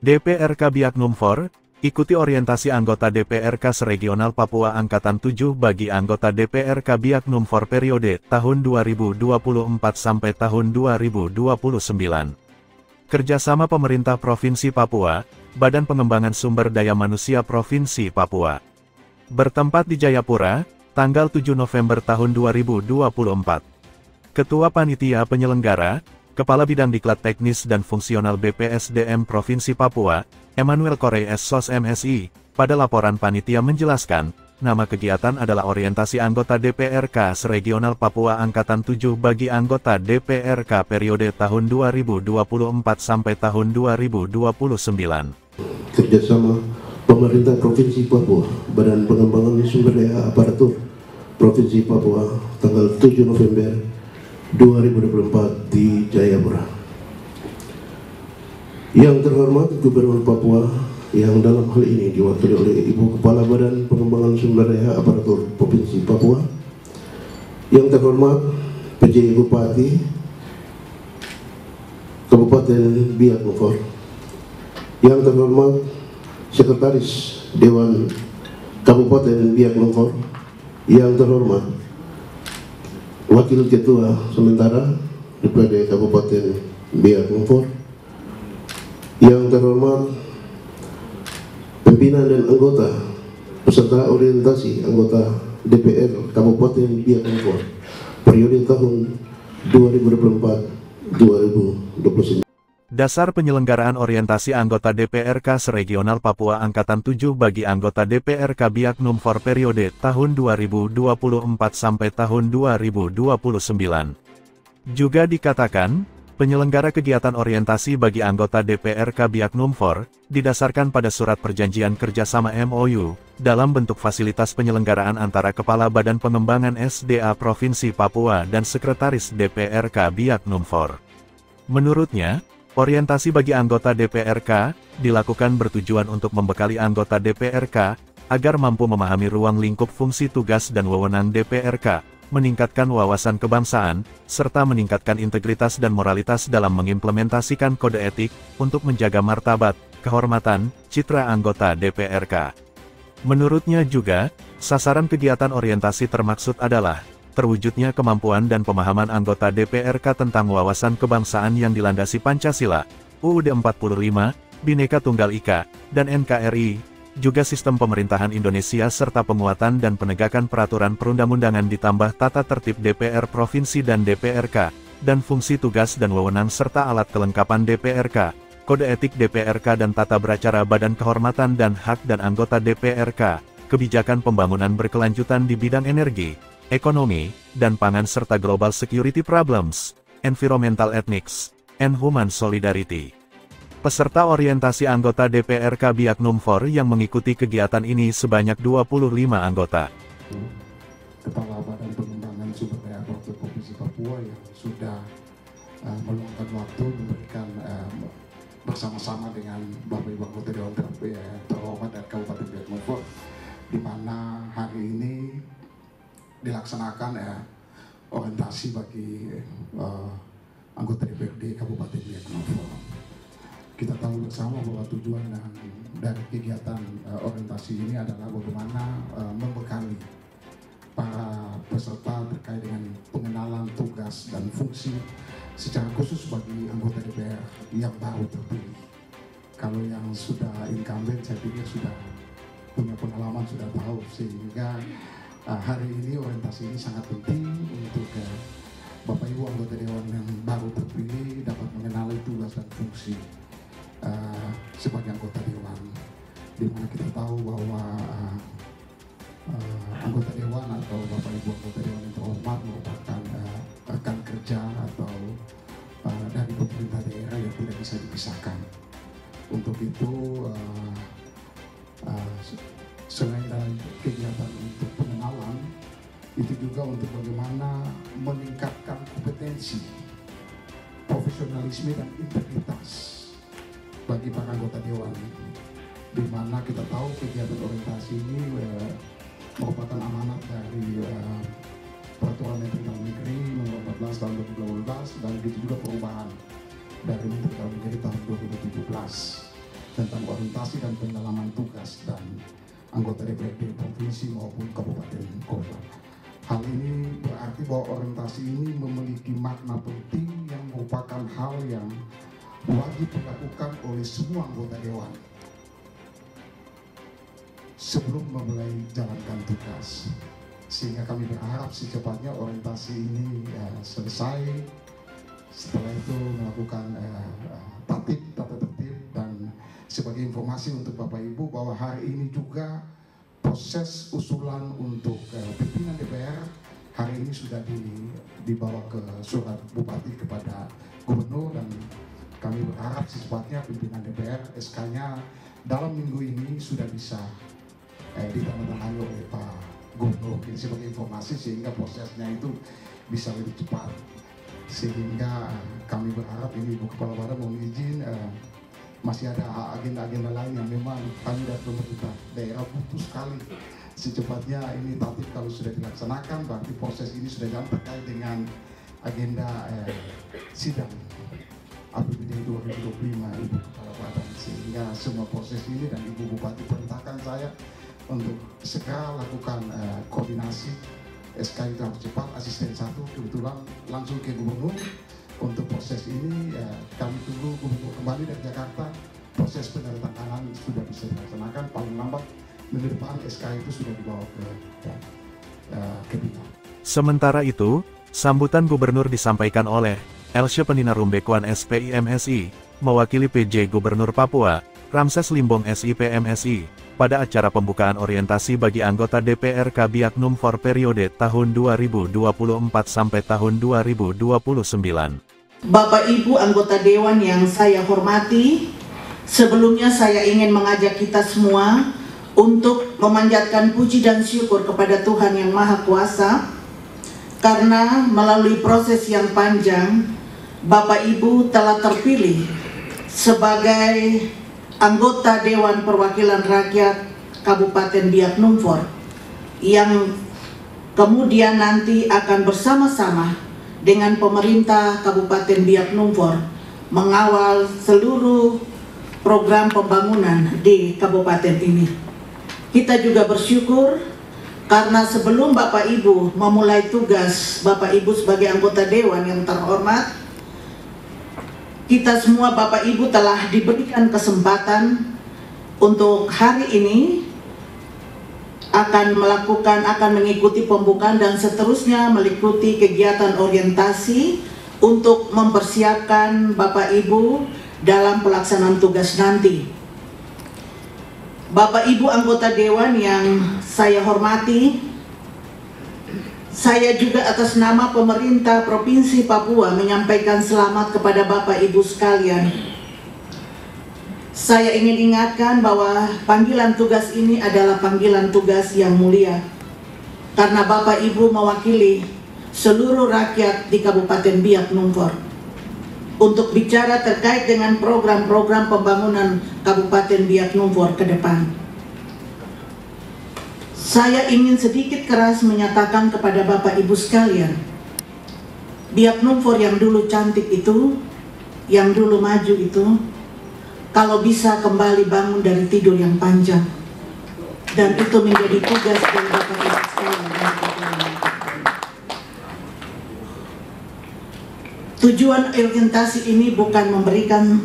DPRK Biak Numfor, ikuti orientasi anggota DPRK Seregional Papua Angkatan 7 bagi anggota DPRK Biak Numfor periode tahun 2024 sampai tahun 2029. Kerjasama Pemerintah Provinsi Papua, Badan Pengembangan Sumber Daya Manusia Provinsi Papua. Bertempat di Jayapura, tanggal 7 November tahun 2024. Ketua Panitia Penyelenggara, Kepala Bidang Diklat Teknis dan Fungsional BPSDM Provinsi Papua, Emmanuel Korees SOS MSI, pada laporan panitia menjelaskan, nama kegiatan adalah orientasi anggota DPRK Seregional Papua Angkatan 7 bagi anggota DPRK periode tahun 2024 sampai tahun 2029. Kerjasama Pemerintah Provinsi Papua, Badan Pengembangan Sumber Daya Aparatur Provinsi Papua, tanggal 7 November 2024 di Jayapura. Yang terhormat Gubernur Papua yang dalam hal ini diwakili oleh Ibu Kepala Badan Pengembangan Sumber Daya Aparatur Provinsi Papua. Yang terhormat PJ Bupati Kabupaten Biak Numfor. Yang terhormat Sekretaris Dewan Kabupaten Biak Numfor. Yang terhormat Wakil Ketua Sementara DPD Kabupaten Biak Numfor. Yang terhormat pimpinan dan anggota peserta orientasi anggota DPR Kabupaten Biak Numfor periode tahun 2024-2029. Dasar penyelenggaraan orientasi anggota DPRK Seregional Papua Angkatan 7 bagi anggota DPRK Biak Numfor periode tahun 2024 sampai tahun 2029. Juga dikatakan, penyelenggara kegiatan orientasi bagi anggota DPRK Biak Numfor, didasarkan pada surat perjanjian kerjasama MOU, dalam bentuk fasilitas penyelenggaraan antara Kepala Badan Pengembangan SDA Provinsi Papua dan Sekretaris DPRK Biak Numfor. Menurutnya, orientasi bagi anggota DPRK dilakukan bertujuan untuk membekali anggota DPRK agar mampu memahami ruang lingkup fungsi tugas dan wewenang DPRK, meningkatkan wawasan kebangsaan, serta meningkatkan integritas dan moralitas dalam mengimplementasikan kode etik untuk menjaga martabat, kehormatan, citra anggota DPRK. Menurutnya juga, sasaran kegiatan orientasi termaksud adalah terwujudnya kemampuan dan pemahaman anggota DPRK tentang wawasan kebangsaan yang dilandasi Pancasila, UUD 45, Bhinneka Tunggal Ika, dan NKRI, juga sistem pemerintahan Indonesia serta penguatan dan penegakan peraturan perundang-undangan ditambah tata tertib DPR Provinsi dan DPRK, dan fungsi tugas dan wewenang serta alat kelengkapan DPRK, kode etik DPRK dan tata beracara Badan Kehormatan dan Hak dan anggota DPRK, kebijakan pembangunan berkelanjutan di bidang energi, ekonomi, dan pangan serta global security problems, environmental ethics, and human solidarity. Peserta orientasi anggota DPRK Biak Numfor yang mengikuti kegiatan ini sebanyak 25 anggota. Kepala Badan Pengembangan Sumber Daya Aparatur Provinsi Papua yang sudah meluangkan waktu memberikan bersama-sama dengan Bapak Ibu anggota Dewan terhormat dari Kabupaten Biak Numfor, di mana hari ini dilaksanakan orientasi bagi anggota DPRD Kabupaten Biak Numfor. Kita tahu bersama bahwa tujuan dari kegiatan orientasi ini adalah bagaimana membekali para peserta terkait dengan pengenalan tugas dan fungsi secara khusus bagi anggota DPR yang baru terpilih. Kalau yang sudah incumbent saya pikir sudah punya pengalaman, sudah tahu, sehingga hari ini orientasi ini sangat penting untuk Bapak Ibu anggota Dewan yang baru terpilih dapat mengenali tugas dan fungsi sebagai anggota Dewan, di mana kita tahu bahwa anggota Dewan atau Bapak Ibu anggota Dewan yang terhormat merupakan rekan kerja atau dari pemerintah daerah yang tidak bisa dipisahkan. Untuk itu selain dari kegiatan untuk pengenalan, itu juga untuk bagaimana meningkatkan kompetensi, profesionalisme dan integritas bagi para anggota Dewan, di mana kita tahu kegiatan orientasi ini merupakan amanat dari Peraturan Menteri Dalam Negeri Nomor 14 Tahun 2018, dan begitu juga perubahan dari Menteri Dalam Negeri tahun 2017. tentang orientasi dan pendalaman tugas dan anggota DPRD provinsi maupun kabupaten kota. Hal ini berarti bahwa orientasi ini memiliki makna penting yang merupakan hal yang wajib dilakukan oleh semua anggota dewan sebelum memulai jalankan tugas. Sehingga kami berharap secepatnya orientasi ini selesai. Setelah itu melakukan tata tertib, dan sebagai informasi untuk Bapak Ibu bahwa hari ini juga proses usulan untuk pimpinan DPR hari ini sudah dibawa ke surat Bupati kepada Gubernur, dan kami berharap secepatnya pimpinan DPR SK-nya dalam minggu ini sudah bisa ditandatangani oleh Pak Gubernur. Ini sebagai informasi sehingga prosesnya itu bisa lebih cepat. Sehingga kami berharap ini Ibu Kepala Badan mohon izin, masih ada agenda-agenda lain yang memang kami dari pemerintah daerah butuh sekali secepatnya ini tatip kalau sudah dilaksanakan, berarti proses ini sudah jalan terkait dengan agenda sidang APBD 2025 Ibu Kepala Badan. Sehingga semua proses ini, dan Ibu Bupati perintahkan saya untuk segera lakukan koordinasi. SK itu harus cepat, asisten 1 kebetulan langsung ke Gubernur untuk proses ini. Kami tunggu Gubernur kembali dari Jakarta, proses penandatanganan sudah bisa dilaksanakan paling lambat minggu depan. SK itu sudah dibawa ke Bintang. Sementara itu, sambutan Gubernur disampaikan oleh Elsya Penina Rumbekuan SPIMSI, mewakili PJ Gubernur Papua, Ramses Limbong SIPMSI, pada acara pembukaan orientasi bagi anggota DPR Kabiak Numfor periode tahun 2024 sampai tahun 2029. Bapak Ibu anggota Dewan yang saya hormati, sebelumnya saya ingin mengajak kita semua untuk memanjatkan puji dan syukur kepada Tuhan Yang Maha Kuasa, karena melalui proses yang panjang, Bapak Ibu telah terpilih sebagai anggota Dewan Perwakilan Rakyat Kabupaten Biak Numfor, yang kemudian nanti akan bersama-sama dengan pemerintah Kabupaten Biak Numfor mengawal seluruh program pembangunan di kabupaten ini. Kita juga bersyukur karena sebelum Bapak Ibu memulai tugas Bapak Ibu sebagai anggota Dewan yang terhormat, kita semua Bapak Ibu telah diberikan kesempatan untuk hari ini akan mengikuti pembukaan dan seterusnya mengikuti kegiatan orientasi untuk mempersiapkan Bapak Ibu dalam pelaksanaan tugas nanti. Bapak Ibu anggota Dewan yang saya hormati, saya juga atas nama pemerintah Provinsi Papua menyampaikan selamat kepada Bapak Ibu sekalian. Saya ingin ingatkan bahwa panggilan tugas ini adalah panggilan tugas yang mulia, karena Bapak Ibu mewakili seluruh rakyat di Kabupaten Biak Numfor untuk bicara terkait dengan program-program pembangunan Kabupaten Biak Numfor ke depan. Saya ingin sedikit keras menyatakan kepada Bapak Ibu sekalian, Biak Numfor yang dulu cantik itu, yang dulu maju itu, kalau bisa kembali bangun dari tidur yang panjang, dan itu menjadi tugas dari Bapak Ibu sekalian. Tujuan orientasi ini bukan memberikan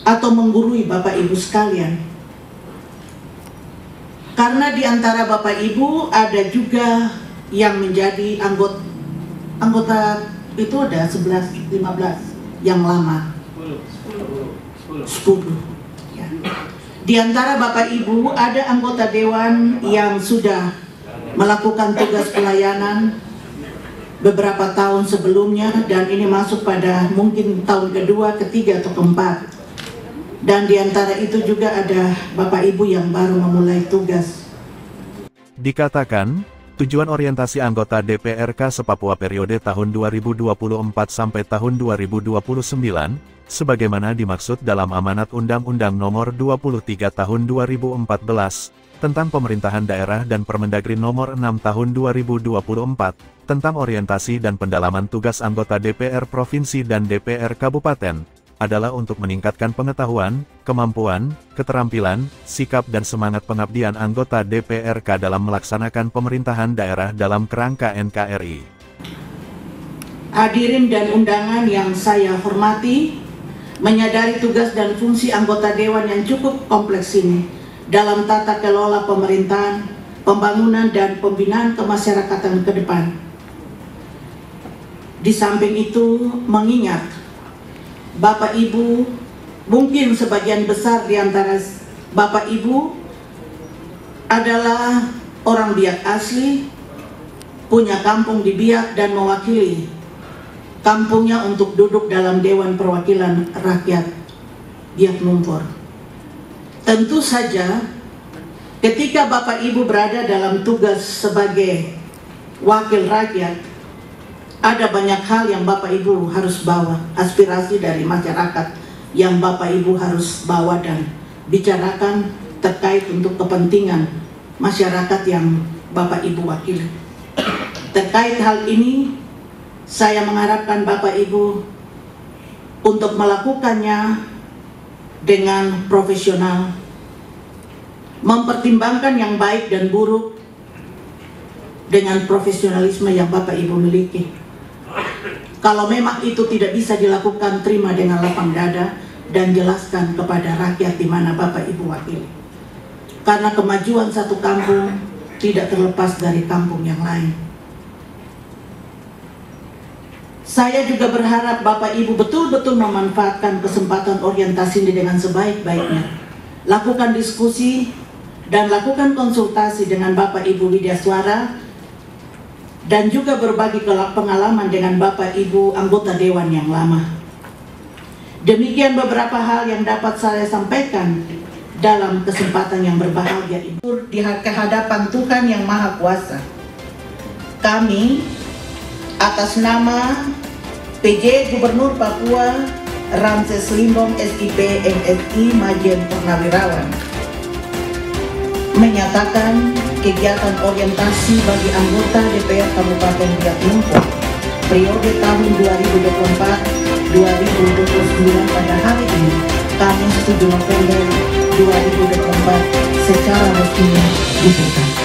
atau menggurui Bapak Ibu sekalian, karena di antara Bapak Ibu ada juga yang menjadi anggota itu ada 11, 15 yang lama, 10 ya. Di antara Bapak Ibu ada anggota Dewan yang sudah melakukan tugas pelayanan beberapa tahun sebelumnya, dan ini masuk pada mungkin tahun kedua, ketiga, atau keempat. Dan di antara itu juga ada Bapak Ibu yang baru memulai tugas. Dikatakan, tujuan orientasi anggota DPRK se-Papua periode tahun 2024 sampai tahun 2029, sebagaimana dimaksud dalam Amanat Undang-Undang Nomor 23 Tahun 2014, tentang Pemerintahan Daerah dan Permendagri Nomor 6 Tahun 2024, tentang orientasi dan pendalaman tugas anggota DPR Provinsi dan DPR Kabupaten, adalah untuk meningkatkan pengetahuan, kemampuan, keterampilan, sikap dan semangat pengabdian anggota DPRK dalam melaksanakan pemerintahan daerah dalam kerangka NKRI. Hadirin dan undangan yang saya hormati, menyadari tugas dan fungsi anggota Dewan yang cukup kompleks ini dalam tata kelola pemerintahan, pembangunan dan pembinaan kemasyarakatan ke depan. Di samping itu, mengingat Bapak Ibu, mungkin sebagian besar di antara Bapak Ibu adalah orang Biak asli, punya kampung di Biak dan mewakili kampungnya untuk duduk dalam Dewan Perwakilan Rakyat Biak Numfor. Tentu saja ketika Bapak Ibu berada dalam tugas sebagai wakil rakyat, ada banyak hal yang Bapak Ibu harus bawa, aspirasi dari masyarakat yang Bapak Ibu harus bawa dan bicarakan terkait untuk kepentingan masyarakat yang Bapak Ibu wakili. Terkait hal ini, saya mengharapkan Bapak Ibu untuk melakukannya dengan profesional, mempertimbangkan yang baik dan buruk dengan profesionalisme yang Bapak Ibu miliki. Kalau memang itu tidak bisa dilakukan, terima dengan lapang dada dan jelaskan kepada rakyat di mana Bapak Ibu wakili. Karena kemajuan satu kampung tidak terlepas dari kampung yang lain. Saya juga berharap Bapak Ibu betul-betul memanfaatkan kesempatan orientasi ini dengan sebaik-baiknya. Lakukan diskusi dan lakukan konsultasi dengan Bapak Ibu Widyaswara dan juga berbagi pengalaman dengan Bapak Ibu anggota Dewan yang lama. Demikian beberapa hal yang dapat saya sampaikan dalam kesempatan yang berbahagia ini. Di hadapan Tuhan Yang Maha Kuasa, kami atas nama PJ Gubernur Papua Ramses Limbong SIP MSI Majen Purnawirawan menyatakan kegiatan orientasi bagi anggota DPR Kabupaten Biak Numfor periode tahun 2024-2029 pada hari ini, Kamis 7 November 2024 secara resmi dibuka.